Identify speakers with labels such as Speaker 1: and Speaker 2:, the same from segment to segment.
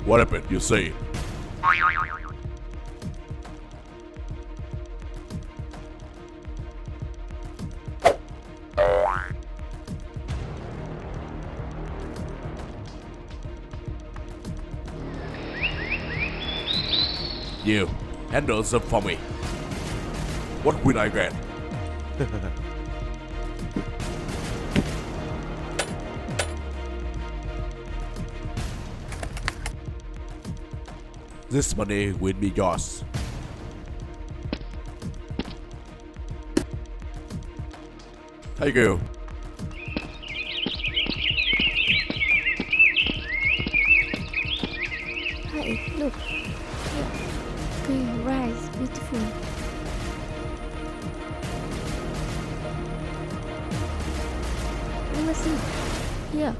Speaker 1: What happened? You say? You handle them for me. What will I get? This money will be yours. Thank you.
Speaker 2: Hey, look. Here. Green rice, beautiful. Let me see. Here.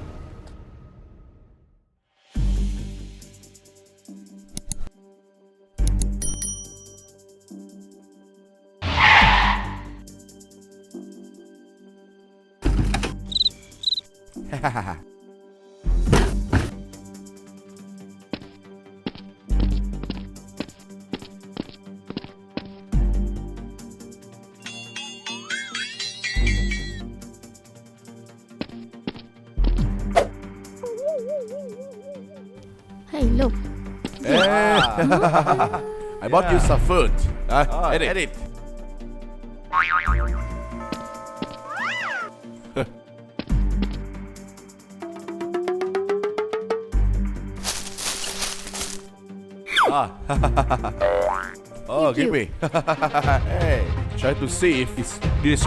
Speaker 2: Hey, look.
Speaker 1: Hey. I bought you some food. Edit. Oh, give me. Hey, try to see if it's delicious.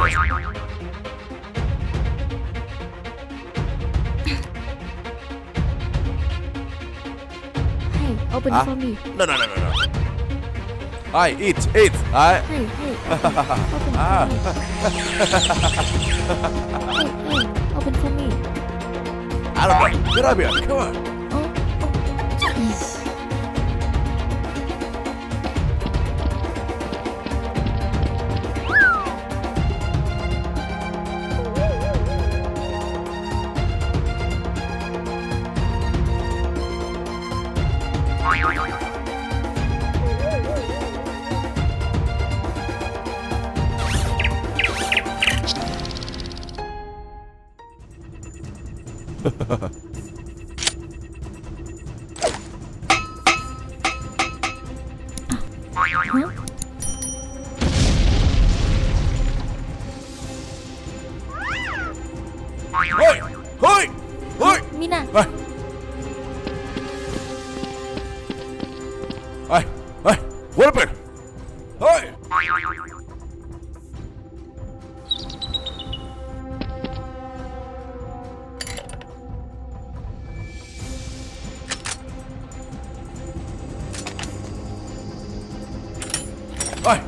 Speaker 2: Hey, open for me.
Speaker 1: No. I eat. I.
Speaker 2: Hey, open for me. Hey, open for me.
Speaker 1: I don't know. Get up here. Come on.
Speaker 2: Jeez.
Speaker 1: Hey!
Speaker 2: Mina.
Speaker 1: Hey! What happened? Hey! Hey!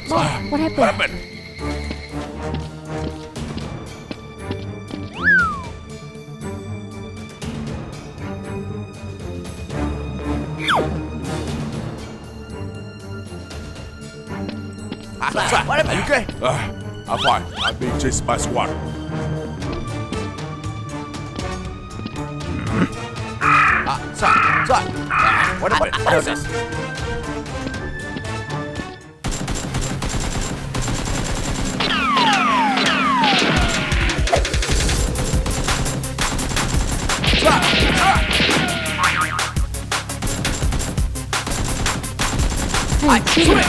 Speaker 2: Mom, what happened?
Speaker 1: What happened? Sir, what happened? Are you okay? I'm fine. I'm being chased by a squad. Sir, what happened? What is this?
Speaker 2: Hey, shoot it.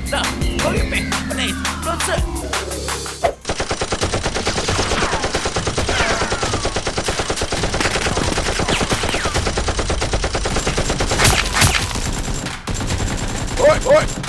Speaker 3: No, believe me, please, don't sir.
Speaker 1: Oi!